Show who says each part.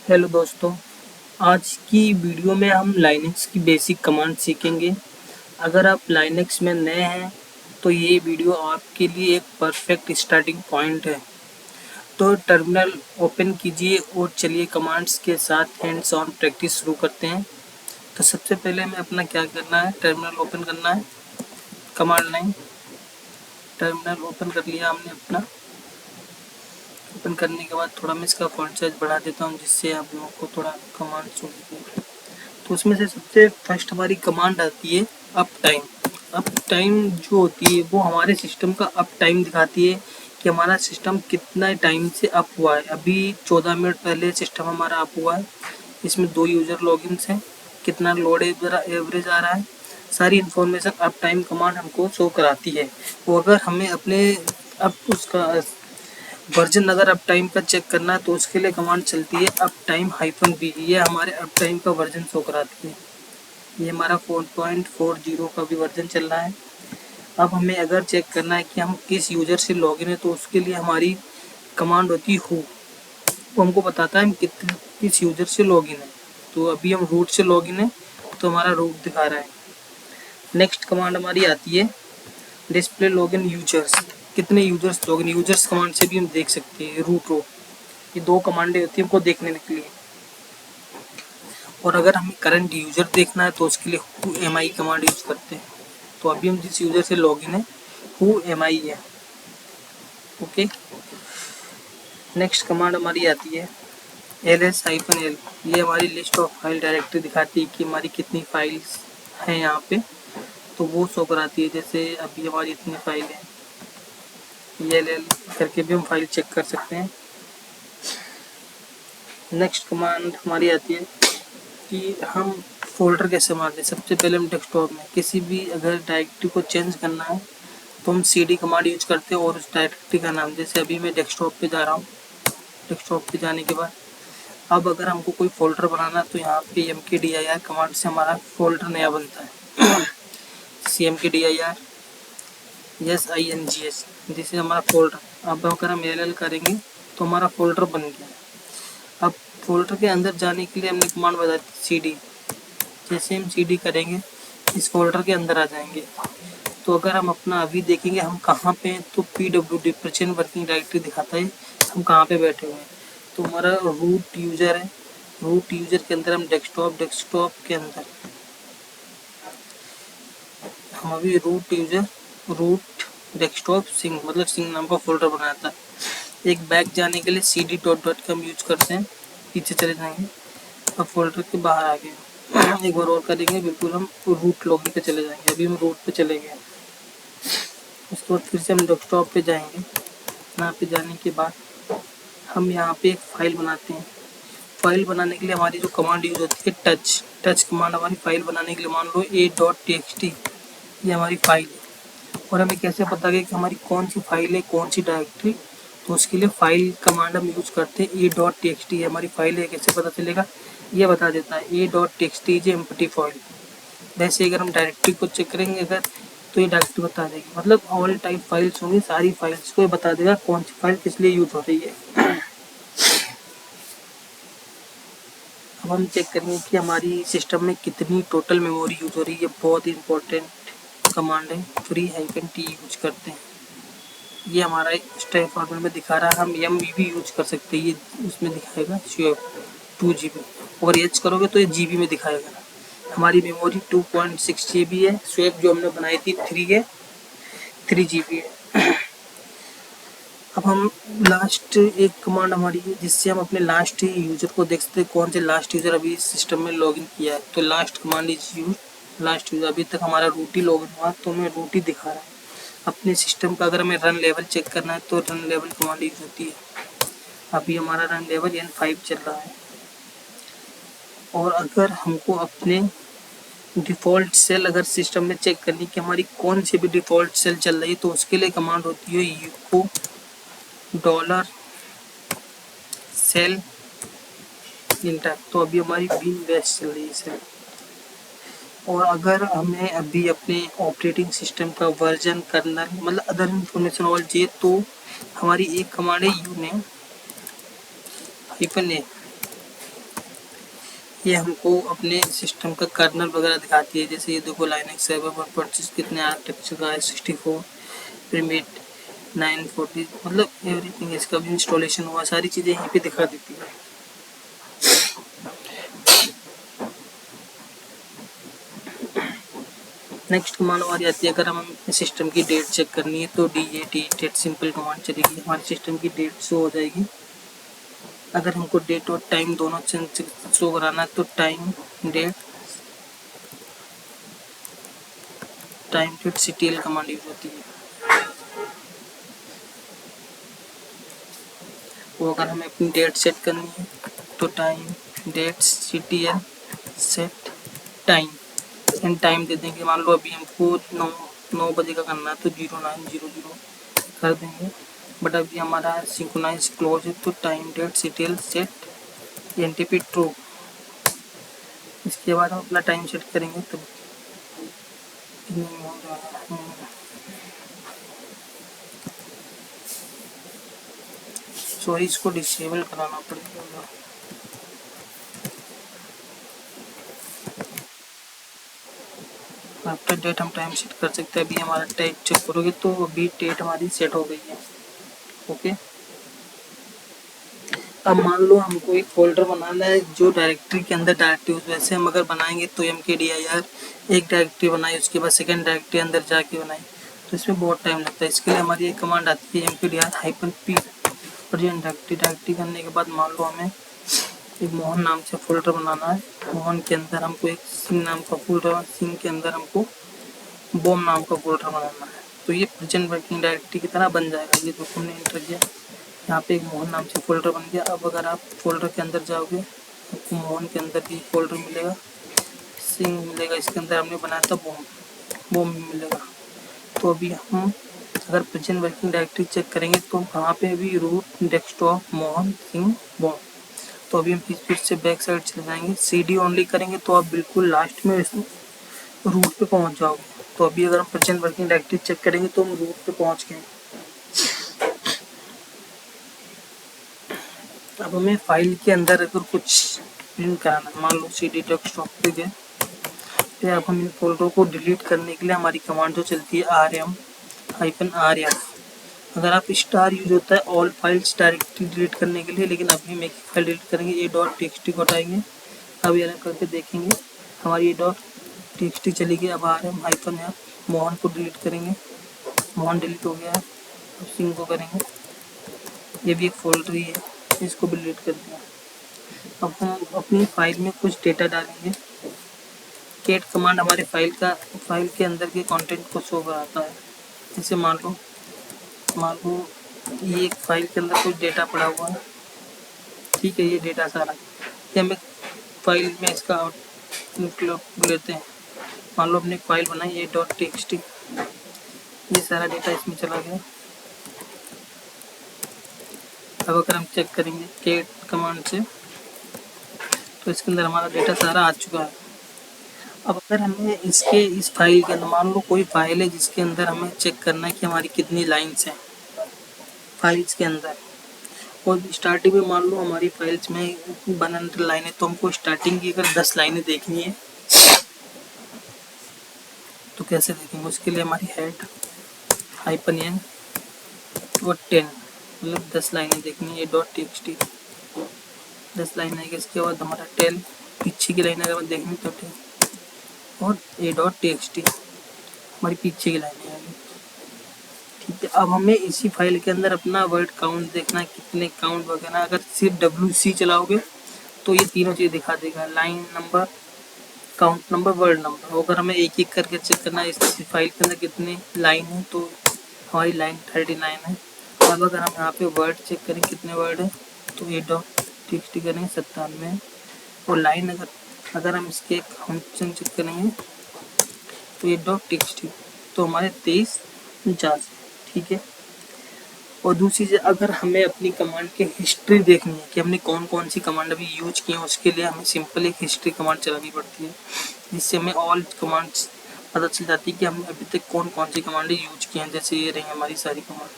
Speaker 1: Hello दोस्तों, आज की वीडियो में हम लाइनक्स की बेसिक कमांड सीखेंगे। अगर आप लाइनक्स में नए हैं तो ये वीडियो आपके लिए एक परफेक्ट स्टार्टिंग पॉइंट है। तो टर्मिनल ओपन कीजिए और चलिए कमांड्स के साथ हैंड्स ऑन प्रैक्टिस शुरू करते हैं। तो सबसे पहले हमें अपना क्या करना है, टर्मिनल ओपन करना है। कमांड लाइन टर्मिनल ओपन कर लिया हमने अपना। ओपन करने के बाद थोड़ा मैं इसका फॉन्ट साइज बढ़ा देता हूँ जिससे आप लोगों को थोड़ा कमांड सुन। तो उसमें से सबसे फर्स्ट हमारी कमांड आती है अप टाइम। अप टाइम जो होती है वो हमारे सिस्टम का अप टाइम दिखाती है कि हमारा सिस्टम कितना टाइम से अप हुआ है। अभी 14 मिनट पहले सिस्टम हमारा अप हुआ है। इसमें 2 यूज़र लॉगिन्स हैं, कितना लोड एवरेज आ रहा है, सारी इन्फॉर्मेशन अप टाइम कमांड हमको शो कराती है। वो अगर हमें अपने अब उसका वर्जन अगर अप टाइम का चेक करना है तो उसके लिए कमांड चलती है अप टाइम -b। ये हमारे अप टाइम का वर्जन शो कराती है। ये हमारा 4.40 का भी वर्जन चल रहा है। अब हमें अगर चेक करना है कि हम किस यूज़र से लॉगिन है तो उसके लिए हमारी कमांड होती है हु। वो हमको बताता है हम किस यूज़र से लॉगिन है। तो अभी हम रूट से लॉगिन है तो हमारा रूट दिखा रहा है। नेक्स्ट कमांड हमारी आती है डिस्प्ले लॉगिन यूजर्स। कितने यूजर्स लॉगिन, यूजर्स कमांड से भी हम देख सकते हैं रूट रो। ये 2 कमांडें होती है हमको देखने के लिए। और अगर हमें करंट यूजर देखना है तो उसके लिए who am I command use करते हैं। तो अभी हम जिस यूजर से लॉगिन है हु एम आई है। ओके, नेक्स्ट कमांड हमारी आती है ls-l। ये हमारी लिस्ट ऑफ फाइल डायरेक्टरी दिखाती है कि हमारी कितनी फाइल्स हैं यहाँ पे। तो वो शो कराती है, जैसे अभी हमारी इतनी फाइल है। ll करके भी हम फाइल चेक कर सकते हैं। नेक्स्ट कमांड हमारी आती है कि हम फोल्डर कैसे मारते। सबसे पहले हम डेस्कटॉप में किसी भी अगर डायरेक्टरी को चेंज करना है तो हम cd कमांड यूज करते हैं और उस डायरेक्टरी का नाम, जैसे अभी मैं डेस्कटॉप पे जा रहा हूँ। डेस्कटॉप पे जाने के बाद अब अगर हमको कोई फोल्डर बनाना है तो यहाँ पे mkdir कमांड से हमारा फोल्डर नया बनता है। mkdir SINGS, जिससे हमारा फोल्डर। अब अगर हम ll करेंगे तो हमारा फोल्डर बन गया। अब फोल्डर के अंदर जाने के लिए हमने कमांड बता दी cd। जैसे हम cd करेंगे इस फोल्डर के अंदर आ जाएंगे। तो अगर हम अपना अभी देखेंगे हम कहाँ पे हैं तो pwd प्रेजेंट वर्किंग डायरेक्टरी दिखाता है हम कहाँ पे बैठे हुए हैं। तो हमारा रूट यूजर है। रूट यूजर के अंदर हम डेस्कटॉप के अंदर हम अभी रूट यूजर रूट डेस्कटॉप सिंग मतलब सिंग नाम का फोल्डर बनाया था। एक बैक जाने के लिए cd.dot का हम यूज करते हैं, पीछे चले जाएंगे। अब फोल्डर के बाहर आ गए। एक बार और करेंगे, बिल्कुल हम रूट लॉगिन पे चले जाएंगे। अभी हम रूट पे चले गए। उसके बाद फिर से हम डेस्कटॉप पे जाएंगे। यहाँ पे जाने के बाद हम यहाँ पे एक फाइल बनाते हैं। फाइल बनाने के लिए हमारी जो कमांड यूज होती है टच कमांड। हमारी फाइल बनाने के लिए मान लो a.txt ये हमारी फाइल है। और हमें कैसे पता है कि हमारी कौन सी फाइल है, कौन सी डायरेक्टरी। तो उसके लिए फाइल कमांड हम यूज करते हैं a.txt ये हमारी फाइल है। कैसे पता चलेगा, ये बता देता है a.txt इज एम्प्टी फाइल। वैसे अगर हम डायरेक्टरी को चेक करेंगे अगर तो ये डायरेक्टरी बता देगी, मतलब ऑल टाइप फाइल्स होंगी, सारी फाइल्स को ये बता देगा कौन सी फाइल किस लिए यूज हो रही है। अब हम चेक करेंगे कि हमारी सिस्टम में कितनी टोटल मेमोरी यूज हो रही है। बहुत इंपॉर्टेंट कमांड है, -t यूज करते हैं। ये हमारा स्ट्रिंग फॉर्मेट में दिखा रहा है। हम MB भी यूज कर सकते हैं, ये उसमें दिखाएगा स्वेप 2 GB। और एच करोगे तो ये GB में दिखाएगा। हमारी मेमोरी 2.6 GB है। स्वेप जो हमने बनाई थी 3 GB है। अब हम लास्ट एक कमांड हमारी है जिससे हम अपने लास्ट यूजर को देख सकते हैं कौन से लास्ट यूजर अभी सिस्टम में लॉगिन किया है। तो last command is use last user. अभी तक हमारा रूट ही लॉगिन हुआ तो हमें रूट ही दिखा रहा है अपने सिस्टम का। अगर हमें रन लेवल चेक करना है तो रन लेवल कमांड यूज होती है। अभी हमारा रन लेवल N5 चल रहा है। और अगर हमको अपने डिफ़ॉल्ट सेल अगर सिस्टम में चेक करनी कि हमारी कौन सी भी डिफ़ॉल्ट सेल चल रही है तो उसके लिए कमांड होती है यूको $सेल इंटर। तो अभी हमारी बीन बेस्ट चल रही है सेल। और अगर हमें अभी अपने ऑपरेटिंग सिस्टम का वर्जन कर्नल मतलब अदर इंफॉर्मेशन ऑल चाहिए तो हमारी एक कमांड है यूनेम -a। ये हमको अपने सिस्टम का कर्नल वगैरह दिखाती है। जैसे ये देखो लाइनक्स सर्वर पर परचेज कितने आर्किटेक्चर का है, 64 प्रीमिट 940, मतलब एवरीथिंग इसका भी इंस्टॉलेशन हुआ, सारी चीज़ें यहीं पे दिखा देती है। नेक्स्ट कमांड हमारी आती है, अगर हम अपने सिस्टम की डेट चेक करनी है तो डेट सिंपल कमांड चलेगी, हमारे सिस्टम की डेट शो हो जाएगी। अगर हमको डेट और टाइम दोनों शो कराना है तो time date ctl command use होती है। वो अगर हमें अपनी डेट सेट करनी है तो time date ctl set time, and time दे देंगे। मान लो अभी हमको 9 बजे का करना है तो 0900 कर देंगे, बट अभी हमारा सिंक्रोनाइज क्लोज है तो time date ctl set NTP true. इसके बाद हम अपना टाइम सेट करेंगे तो सॉरी, इसको डिसेबल कराना पड़ेगा। आफ्टर डेट हम टाइम सेट कर सकते हैं। अभी हमारा टाइम चेक करोगे तो अभी डेट हमारी सेट हो गई है। ओके, अब मान लो हमको एक फोल्डर बनाना है जो डायरेक्टरी के अंदर डायरेक्टरी, वैसे हम अगर बनाएंगे तो mkdir एक डायरेक्टरी बनाई, उसके बाद सेकंड डायरेक्टरी अंदर जाके बनाई, तो इसमें बहुत टाइम लगता है। इसके लिए हमारी एक कमांड आती है mkdir-p प्रेजेंट डायरेक्टरी करने के बाद मान लो हमें एक मोहन नाम से फोल्डर बनाना है। मोहन के अंदर हमको एक सिंह नाम का फोल्डर, सिंह के अंदर हमको बॉम नाम का फोल्डर बनाना है, तो ये प्रेजेंट वर्किंग डायरेक्टरी की तरह बन जाएगा। ये तो हमने एंटर किया, यहाँ पे एक मोहन नाम से फोल्डर बन गया। अब अगर आप फोल्डर के अंदर जाओगे आपको मोहन के अंदर भी फोल्डर मिलेगा, सिंह मिलेगा, इसके अंदर हमने बनाया था बॉम भी मिलेगा। तो अभी हम अगर प्रेजेंट वर्किंग डायरेक्टरी चेक करेंगे तो वहाँ पे भी रूट डेस्कटॉप मोहन सिंह बॉम। तो अभी हम फिर से बैक साइड चले जाएंगे, cd ओनली करेंगे तो आप बिल्कुल लास्ट में रूट पे पहुँच जाओगे। तो अभी अगर हम प्रेजेंट वर्किंग डायरेक्टरी चेक करेंगे तो हम रूट पे पहुँच गए। अब हमें फाइल के अंदर अगर कुछ प्रिंट कराना है, मान लो cd डेस्कटॉप पे गए, तो अब हम इन फोल्डरों को डिलीट करने के लिए हमारी कमांड जो चलती है rm-rf। अगर आप स्टार यूज होता है ऑल फाइल्स डायरेक्टली डिलीट करने के लिए, लेकिन अभी हम एक फाइल डिलीट करेंगे, ये .txt को हटाएंगे। अब ये करके देखेंगे हमारी ये .txt चली गई। अब rm-f मोहन को डिलीट करेंगे, मोहन डिलीट हो गया। अब सिंह को करेंगे, ये भी एक फोल्डर ही है, इसको भी डिलीट कर दिया। अब हम अपनी फाइल में कुछ डेटा डालेंगे। कैट कमांड हमारे फाइल के अंदर के कंटेंट को शो कराता है। जैसे मान लो ये एक फाइल के अंदर कुछ डेटा पड़ा हुआ है, ठीक है, ये डेटा सारा, ये हम एक फाइल में इसका आउटपुट लेते हैं। मान लो अपने फाइल बनाई ये .txt, ये सारा डेटा इसमें चला गया। अब अगर हम चेक करेंगे कैट कमांड से तो इसके अंदर हमारा डेटा सारा आ चुका है। अब अगर हमें इस फाइल के अंदर, मान लो कोई फाइल है जिसके अंदर हमें चेक करना है कि हमारी कितनी लाइन्स हैं फाइल्स के अंदर, और स्टार्टिंग में मान लो हमारी फाइल्स में 100 लाइनें, तो हमको स्टार्टिंग की अगर 10 लाइनें देखनी है तो कैसे देखेंगे? उसके लिए हमारी हेड -n और 10, मतलब 10 लाइनें देखनी है। ये .txt 10 लाइन आएगी, इसके बाद हमारा टेल पीछे की लाइन अगर मैं देखनी तो टेल, और ये .txt हमारी पीछे की लाइन आएगी, ठीक है। अब हमें इसी फाइल के अंदर अपना वर्ड काउंट देखना है, कितने काउंट वगैरह। अगर सिर्फ wc चलाओगे तो ये तीनों चीज़ दिखा देगा, line number, count number, word number. अगर हमें एक एक करके चेक करना है इस फाइल के अंदर कितनी लाइन है, तो हमारी लाइन 39 है। अब अगर हम यहाँ पे वर्ड चेक करें कितने वर्ड है, तो ये .txt करेंगे 97 है। और लाइन अगर हम इसके फंक्शन चेक करेंगे तो ये .txt, तो हमारे 2349, ठीक है। और दूसरी चीज़, अगर हमें अपनी कमांड की हिस्ट्री देखनी है कि हमने कौन कौन सी कमांड अभी यूज की है, उसके लिए हमें सिंपल एक हिस्ट्री कमांड चलानी पड़ती है, जिससे हमें ऑल कमांड्स पता चल जाती है कि हमने अभी तक कौन कौन सी कमांडें यूज की हैं। जैसे ये रही हमारी सारी कमांड,